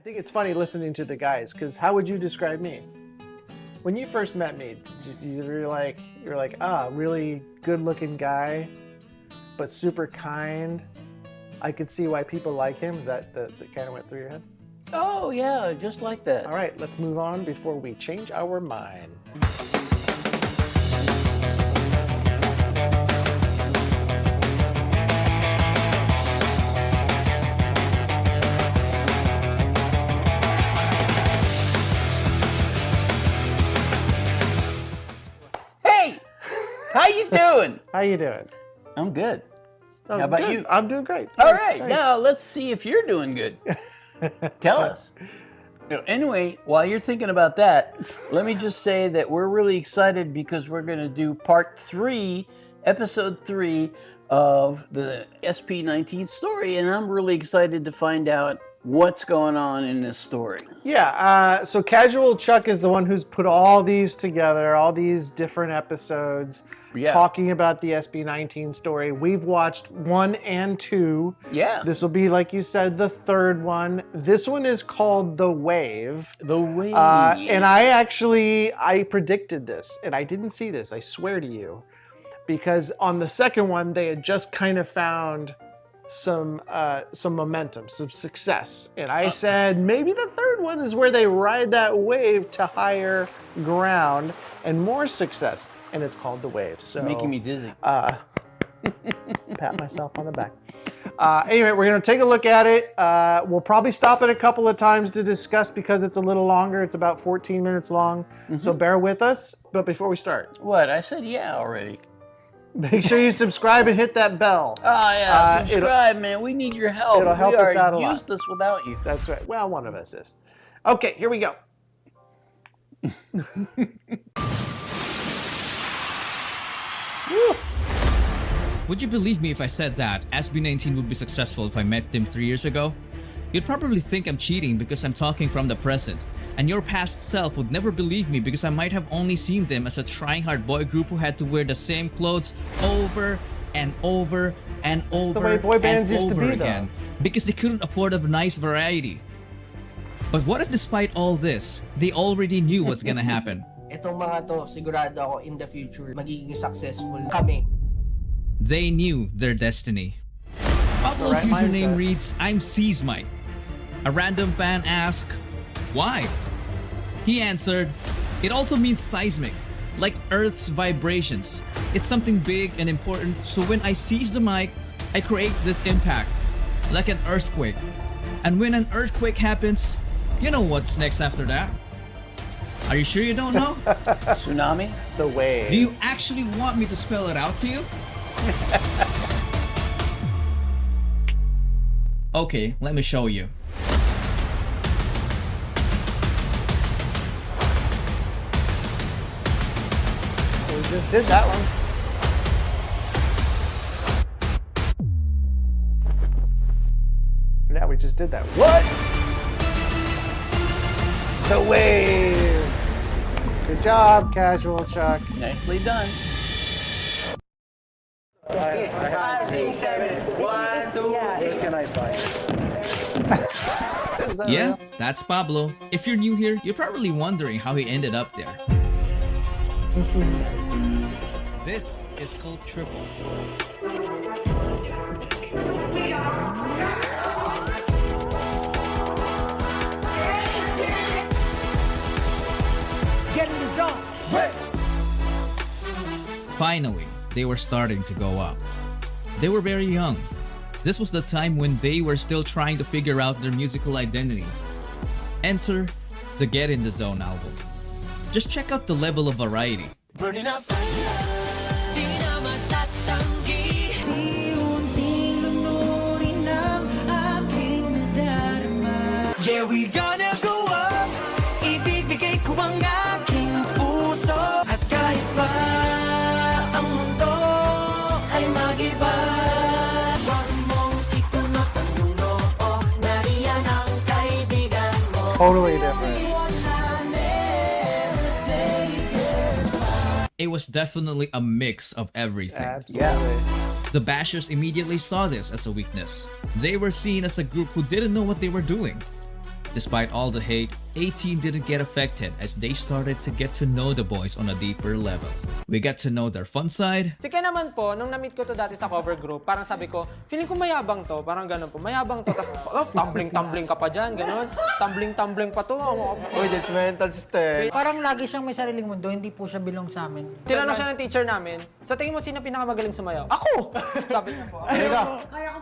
think it's funny listening to the guys, because how would you describe me? When you first met me, you were like, really good-looking guy, but super kind. I could see why people like him. Is that kind of went through your head? Oh yeah, just like that. All right, let's move on before we change our mind. How you doing? How you doing? I'm good. Oh, How about good. you? I'm doing great. All Thanks, right, thanks. now let's see if you're doing good. Tell us. Anyway, while you're thinking about that, let me just say that we're really excited because we're going to do part 3, episode 3 of the SB19 story, and I'm really excited to find out what's going on in this story. Yeah, so CashualChuck is the one who's put all these together, all these different episodes, talking about the SB19 story. We've watched 1 and 2. Yeah. This will be, like you said, the 3rd one. This one is called The Wave. The Wave. And I predicted this, and I didn't see this, I swear to you. Because on the 2nd one, they had just kind of found some momentum, some success. And I said, maybe the 3rd one is where they ride that wave to higher ground and more success. And it's called The Wave. So making me dizzy. Pat myself on the back. Anyway, we're going to take a look at it. We'll probably stop it a couple of times to discuss because it's a little longer. It's about 14 minutes long. So bear with us. But before we start. What? I said yeah already. Make sure you subscribe and hit that bell. Oh yeah, subscribe, man. We need your help. It'll help us out a lot. We are useless without you. That's right. Well, one of us is. Okay, here we go. Would you believe me if I said that SB19 would be successful if I met them 3 years ago? You'd probably think I'm cheating because I'm talking from the present. And your past self would never believe me because I might have only seen them as a trying hard boy group who had to wear the same clothes over and over and That's over the way boy bands and used to over be, again because they couldn't afford a nice variety. But what if despite all this, they already knew what's gonna happen? Itong mga to, sigurado ako in the future, magiging successful kami. They knew their destiny. Pablo's right username mindset. reads, I'm Seasmite. A random fan asked, why? He answered, it also means seismic, like Earth's vibrations. It's something big and important, so when I seize the mic, I create this impact, like an earthquake. And when an earthquake happens, you know what's next after that? Are you sure you don't know? Tsunami? The Wave. Do you actually want me to spell it out to you? Okay, let me show you. We just did that one. Yeah, we just did that. What? The Wave. Good job, CashualChuck. Nicely done. Okay, 5, 6, 7, 1, 2, Can I buy? Is that Yeah, real? that's Pablo. If you're new here, you're probably wondering how he ended up there. This is called Triple. get in the zone. Finally, they were starting to go up. They were very young. This was the time when they were still trying to figure out their musical identity. Enter the Get in the Zone album. Just check out the level of variety. Burning up fire, di na matatanggi. Unti-unting lunurin ang aking nadarama. Yeah, we gonna go up. Ibibigay ko ang aking puso. At kahit pa ang mundo ay mag-iba, huwag mong ikunot ang noo. Nariyan ang kaibigan mo. Totally different. It was definitely a mix of everything. Absolutely. The Bashers immediately saw this as a weakness. They were seen as a group who didn't know what they were doing. Despite all the hate, ATIN didn't get affected as they started to get to know the boys on a deeper level. We got to know their fun side. Si Ken naman po, nung na-meet ko to dati sa cover group, parang sabi ko, feeling ko mayabang to, parang ganun po, mayabang to, tapos tumbling-tumbling ka pa dyan, ganun, tumbling-tumbling pa to. Uy, that's mental step. Parang lagi siyang may sariling mundo, hindi po siya belong sa amin. Tinanong siya ng teacher namin, sa tingin mo sino pinakamagaling sumayaw? Ako! Sabi niya po. Ikaw,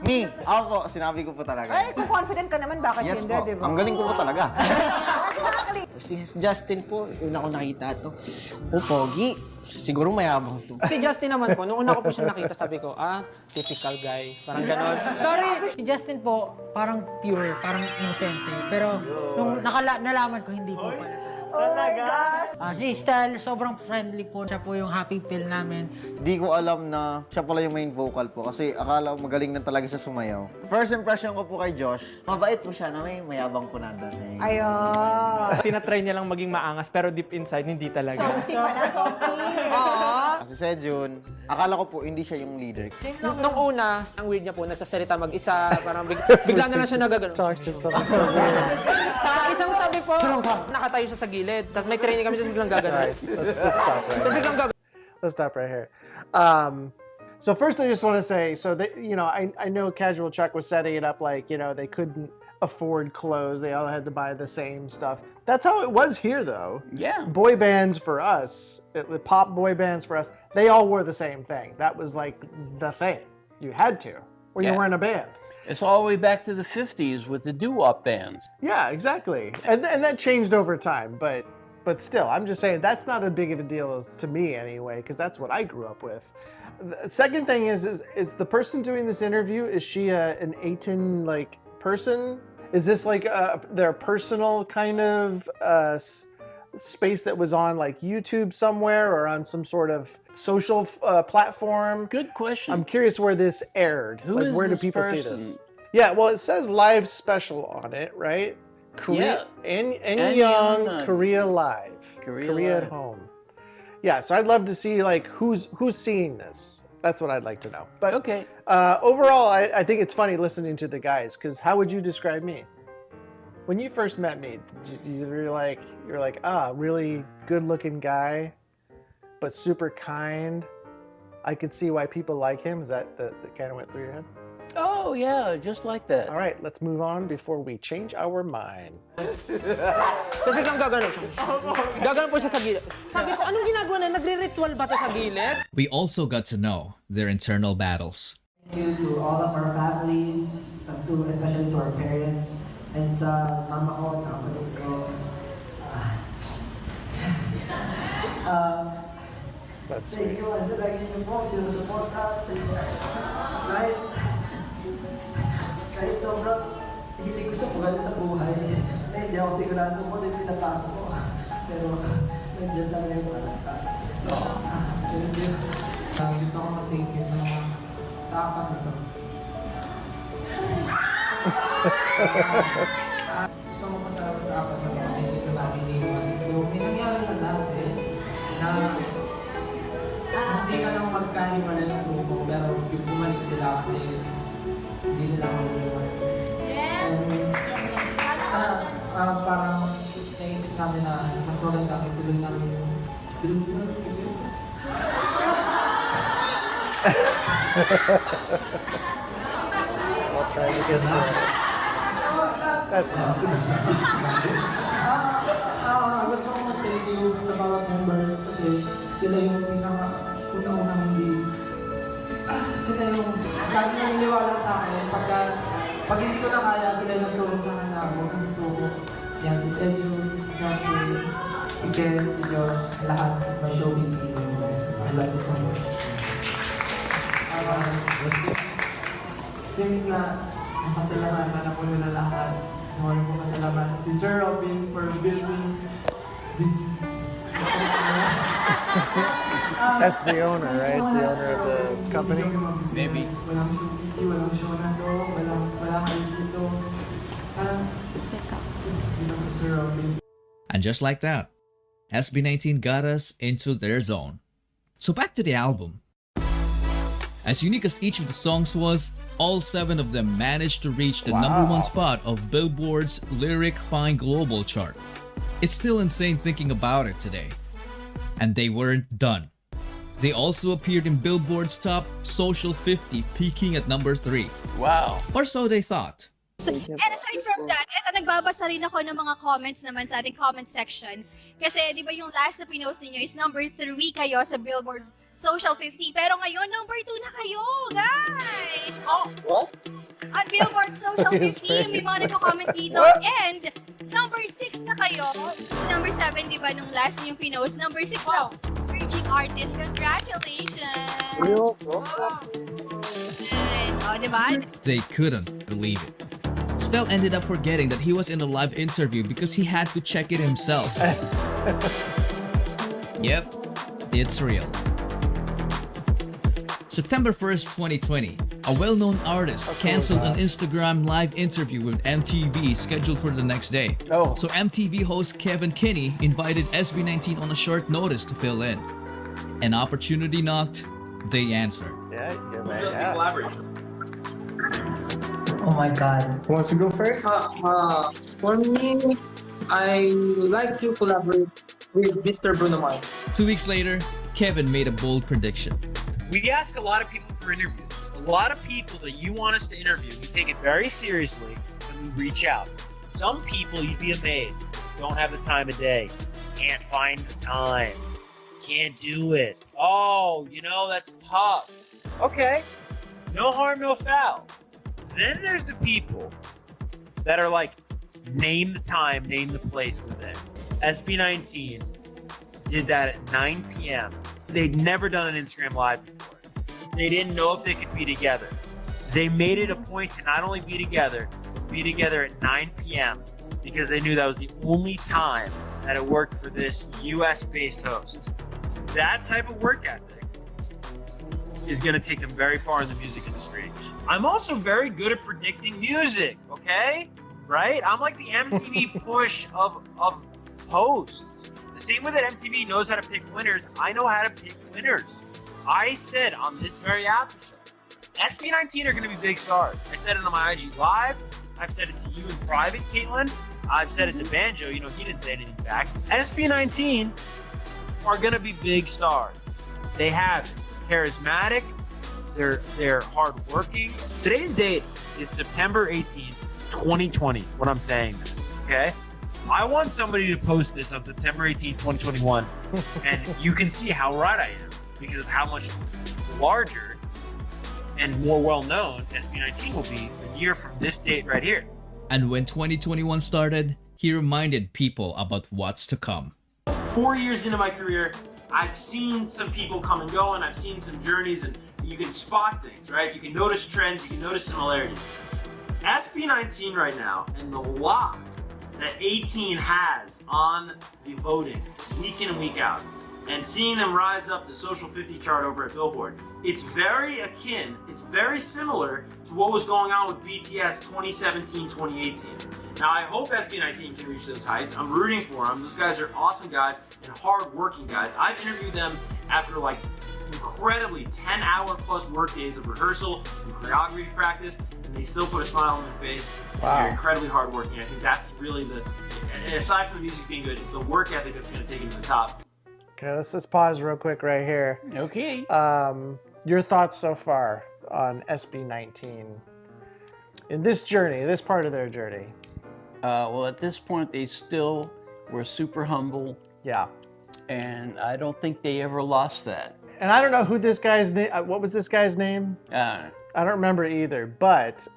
me, ako po, sinabi ko po talaga. Ay, kung confident ka naman, bakit Yes hindi, po, di ba? ang galing ko po talaga. Si Justin po, una ko nakita to. Oh, pogi. Siguro mayabang to. Si Justin naman po, nung una ko po siya nakita, sabi ko, typical guy. Parang ganon. Sorry! Si Justin po, parang pure, parang innocent. Pero nung nalaman ko, hindi po pala. Oh my gosh! Si Stel, sobrang friendly po. Siya po yung happy pill namin. Di ko alam na siya pala yung main vocal po kasi akala ko magaling na talaga siya sumayaw. First impression ko po kay Josh, mabait po siya na mayabang po nandun eh. Ayun! Tinatry niya lang maging maangas pero deep inside hindi talaga. Softie pala, softie! Kasi Sejun, akala ko po hindi siya yung leader. Nung una, ang weird niya po, nagsasalita mag-isa, parang bigla na lang siya nagagano. Talk to something so weird. Sa isang tabi po, nakatayo siya sa gilid. Tapos may training kami, tapos biglang gagano. Right, let's stop right Tapos here. biglang gagano. Let's stop right here. So first, I just want to say, so that I know CashualChuck was setting it up like they couldn't afford clothes; they all had to buy the same stuff. That's how it was here, though. Yeah. Boy bands for us, the pop boy bands for us, they all wore the same thing. That was like the thing. You had to, or you Yeah. were in a band. It's all the way back to the 50s with the doo-wop bands. Yeah, exactly. And that changed over time, but still, I'm just saying that's not as big of a deal to me anyway, because that's what I grew up with. The second thing is the person doing this interview, is she an ATIN like person? Is this like their personal kind of space that was on like YouTube somewhere or on some sort of social platform? Good question. I'm curious where this aired. Who Like, is where do this people see person? this? Yeah, well, it says live special on it, right? Korea, and Young, Korea Live. Korea at Live. home. Yeah, so I'd love to see like who's seeing this. That's what I'd like to know. But Okay. Overall, I think it's funny listening to the guys, because how would you describe me? When you first met me, you're like, really good-looking guy, but super kind. I could see why people like him. Is that kind of went through your head? Oh, yeah, just like that. All right, let's move on before we change our mind. Tapos biglang gagano siya. Gagano po siya sa gilid. Sabi ko, anong ginagawa na? Nagre-ritual ba to sa gilid? We also got to know their internal battles. Thank you to all of our families, especially to our parents, and sa mama ko at sa kapatid ko. That's Thank sweet. you kasi lagi niyo po sinusuporta. Kahit sobrang hilig ko sa buhay sa buhay, hindi ako sigurado kung ano yung pinapasok ko. Pero nandiyan lang yung para sa akin. Thank you. Gusto ko mag-thank you sa apat na to. Gusto ko masarap sa apat na to kasi hindi ko namin iniwan. So, may nangyari na dati na hindi ka lang magkahiwalay ng grupo, pero bumalik sila kasi hindi nila ako iniwan. Yes! Parang naisip namin na mas maganda ituloy namin yung film sila. I'll try to get through it. That's not good. Gusto ko mag-thank you sa bawat members kasi sila yung pinaka-una-unang hindi. Sila yung lagi naniniwala sa akin. Pag hindi ko na kaya, sila yung nagtulong sa akin na ako kasi suko. Yan, si Sergio, si Justin, si Ken, si Josh, lahat. My showbiz team. I love you so much. Since na napasalamatan na po nila lahat, sorry po pasalamatan si Sir Robin for building this. That's the owner, right? The owner of the company? Maybe. Walang showbiz, walang show na to, wala kayo dito. Parang, it's because of Sir Robin. And just like that, SB19 got us into their zone. So back to the album. As unique as each of the songs was, all 7 of them managed to reach the #1 spot of Billboard's Lyric Fine Global chart. It's still insane thinking about it today. And they weren't done. They also appeared in Billboard's top Social 50, peaking at #3. Wow. Or so they thought. And aside from that, eto, nagbabasa rin ako ng mga comments naman sa ating comment section. Kasi di ba yung last na pinost niyo is #3 kayo sa Billboard Social 50. Pero ngayon, #2 na kayo, guys! Oh, what? At Billboard Social 50, may mga nagko-comment dito. And #6 na kayo. #7, di ba, nung last niyo pinost. #6 na. Emerging artist, congratulations! Oh, di ba? They couldn't believe it. Stel ended up forgetting that he was in a live interview because he had to check it himself. Yep, it's real. September 1st, 2020, a well-known artist canceled an Instagram live interview with MTV scheduled for the next day. Oh. So MTV host Kevin Kinney invited SB19 on a short notice to fill in. An opportunity knocked, they answered. Yeah, man. Oh my God. Who wants to go first? For me, I like to collaborate with Mr. Bruno Mars. 2 weeks later, Kevin made a bold prediction. We ask a lot of people for interviews. A lot of people that you want us to interview, we take it very seriously and we reach out. Some people, you'd be amazed, don't have the time of day, can't find the time, can't do it. Oh, that's tough. Okay, no harm, no foul. Then there's the people that are like, name the time, name the place we're there. SB19 did that at 9 p.m. They'd never done an Instagram Live before. They didn't know if they could be together. They made it a point to not only be together, but be together at 9 p.m. because they knew that was the only time that it worked for this US-based host. That type of work ethic is going to take them very far in the music industry. I'm also very good at predicting music, okay? Right? I'm like the MTV push of hosts. The same way that MTV knows how to pick winners, I know how to pick winners. I said on this very after show, SB19 are going to be big stars. I said it on my IG Live. I've said it to you in private, Caitlin. I've said it to Banjo. He didn't say anything back. SB19 are going to be big stars. They have it. Charismatic. They're hardworking. Today's date is September 18th, 2020, when I'm saying this, okay? I want somebody to post this on September 18th, 2021, and you can see how right I am because of how much larger and more well-known SB19 will be a year from this date right here. And when 2021 started, he reminded people about what's to come. 4 years into my career, I've seen some people come and go, and I've seen some journeys, and you can spot things, right? You can notice trends, you can notice similarities. SB19 right now, and the lock that ATIN has on the voting week in and week out, and seeing them rise up the Social 50 chart over at Billboard, it's very akin, it's very similar to what was going on with BTS 2017, 2018. Now, I hope SB19 can reach those heights. I'm rooting for them. Those guys are awesome guys and hard-working guys. I've interviewed them after like incredibly 10-hour plus work days of rehearsal and choreography practice, and they still put a smile on their face. Wow. They're incredibly hardworking. I think that's really aside from the music being good, it's the work ethic that's going to take them to the top. Okay, let's pause real quick right here. Okay. Your thoughts so far on SB19 in this journey, this part of their journey? Well, at this point, they still were super humble, Yeah. and I don't think they ever lost that. And I don't know who this guy's name. What was this guy's name? I don't remember either. But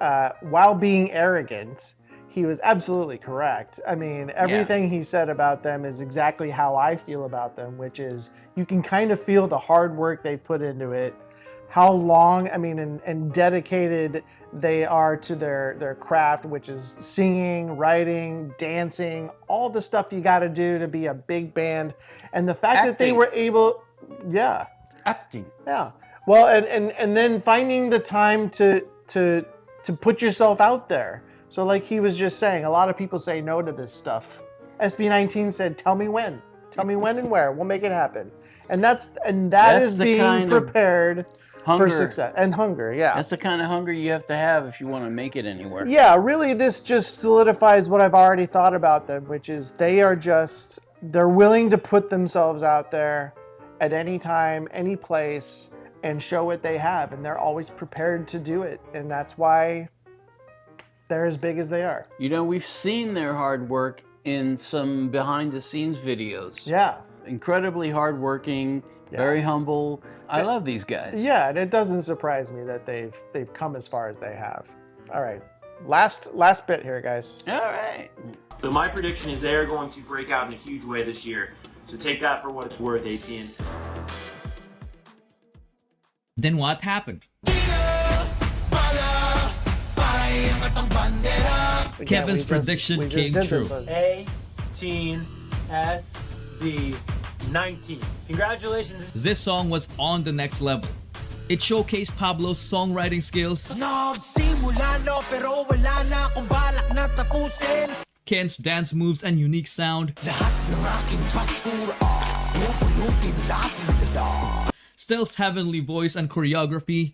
while being arrogant, he was absolutely correct. I mean, everything he said about them is exactly how I feel about them, which is you can kind of feel the hard work they put into it, how long, and dedicated they are to their craft, which is singing, writing, dancing, all the stuff you got to do to be a big band. And the fact that they were able, acting. Yeah. Well, and then finding the time to put yourself out there. So like he was just saying, a lot of people say no to this stuff. SB19 said, tell me when. Tell me when and where. We'll make it happen. And that is being prepared Hunger. for success and hunger. Yeah. That's the kind of hunger you have to have if you want to make it anywhere. Yeah, really, this just solidifies what I've already thought about them, which is they're willing to put themselves out there at any time, any place, and show what they have, and they're always prepared to do it, and that's why they're as big as they are. You know, we've seen their hard work in some behind-the-scenes videos. Yeah. Incredibly hardworking, very humble. I love these guys. Yeah, and it doesn't surprise me that they've come as far as they have. All right, last bit here, guys. All right. So my prediction is they're going to break out in a huge way this year. So take that for what it's worth, ATIN. Then what happened? Kevin's prediction came true. ATIN SB19. Congratulations. This song was on the next level. It showcased Pablo's songwriting skills, Ken's dance moves and unique sound, Stel's heavenly voice and choreography,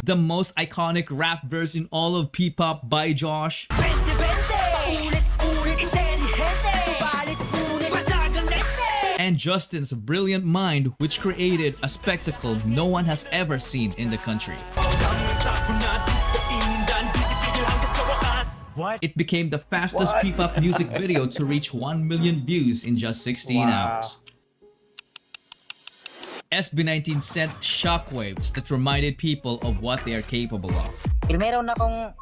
the most iconic rap verse in all of P-pop by Josh, and Justin's brilliant mind, which created a spectacle no one has ever seen in the country. It became the fastest P-pop music video to reach 1 million views in just 16 hours. SB19 sent shockwaves that reminded people of what they are capable of. Meron akong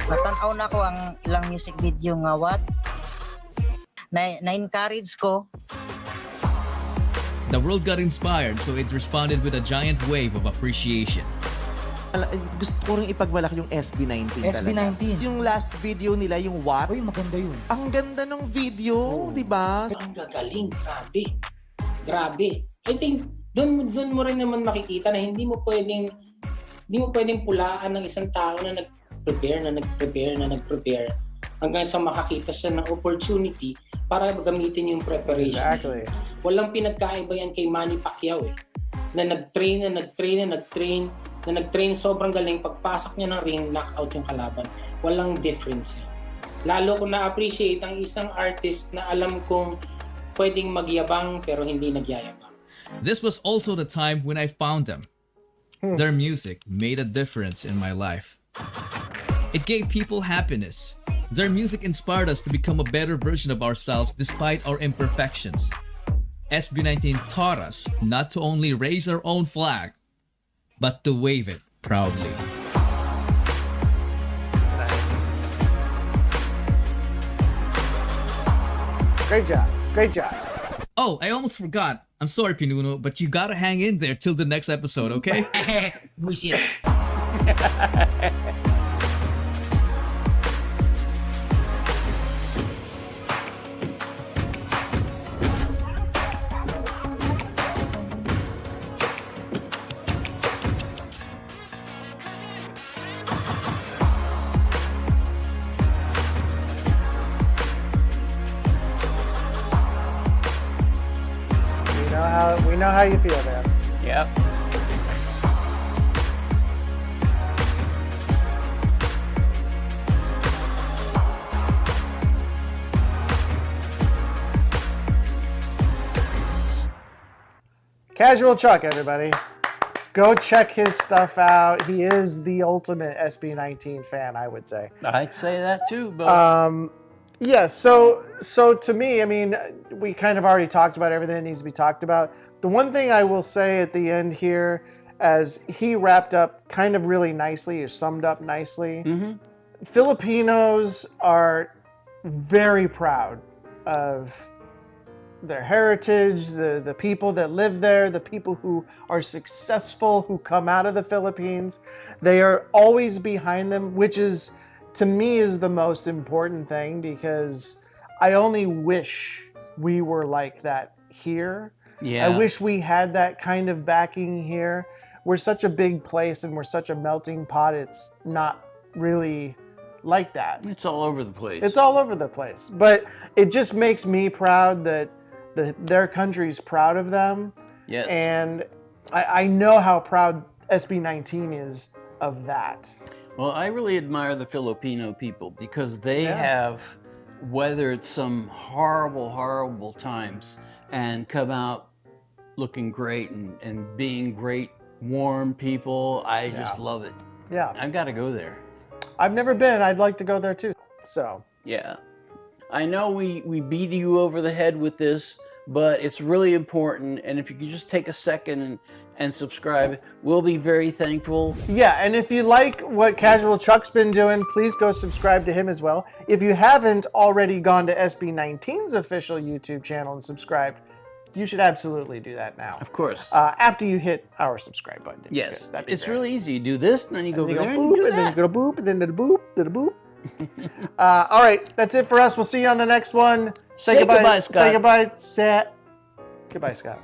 natanaw na ko ang ilang music video nga what na-encourage ko. The world got inspired, so it responded with a giant wave of appreciation. Gusto ko rin ipagmalaki yung SB19 talaga. SB19. Yung last video nila, yung what? Uy, maganda yun. Ang ganda ng video, di ba? Ang gagaling, grabe. Grabe. I think doon mo rin naman makikita na hindi mo pwedeng pulaan ng isang tao na nag-prepare hanggang sa makakita siya ng opportunity para gamitin yung preparation. Exactly. Walang pinagkaiba yan kay Manny Pacquiao eh. Na nag-train sobrang galing, pagpasok niya ng ring, knockout yung kalaban. Walang difference yan. Lalo ko na-appreciate ang isang artist na alam kong pwedeng magyabang pero hindi nagyayabang. This was also the time when I found them. Their music made a difference in my life. It gave people happiness. Their music inspired us to become a better version of ourselves despite our imperfections. SB19 taught us not to only raise our own flag, but to wave it proudly. Nice. Great job. Great job. Oh, I almost forgot. I'm sorry, Pinuno, but you gotta hang in there till the next episode, okay? Bullshit. We know how you feel, man. Yep. CashualChuck, everybody. Go check his stuff out. He is the ultimate SB19 fan, I would say. I'd say that too, but yeah, so to me, I mean, we kind of already talked about everything that needs to be talked about. The one thing I will say at the end here, as he wrapped up kind of really nicely, or summed up nicely, Filipinos are very proud of their heritage, the people that live there, the people who are successful, who come out of the Philippines. They are always behind them, which is, to me, is the most important thing, because I only wish we were like that here. Yeah. I wish we had that kind of backing here. We're such a big place and we're such a melting pot. It's not really like that. It's all over the place. It's all over the place. But it just makes me proud that their country's proud of them. Yes. And I know how proud SB19 is of that. Well, I really admire the Filipino people because they have weathered some horrible, horrible times and come out looking great and being great, warm people. I just love it. Yeah. I've got to go there. I've never been. I'd like to go there too. So. Yeah. I know we beat you over the head with this, but it's really important. And if you could just take a second and subscribe, we'll be very thankful. Yeah, and if you like what Casual Chuck's been doing, please go subscribe to him as well. If you haven't already gone to SB19's official YouTube channel and subscribed, you should absolutely do that now. Of course. After you hit our subscribe button. Yes. It's really easy. You do this, and then you go over there and boop, you do and then that. you go boop, and then the boop, then the boop. All right, that's it for us. We'll see you on the next one. Say goodbye, Scott. Say goodbye, Goodbye, Scott.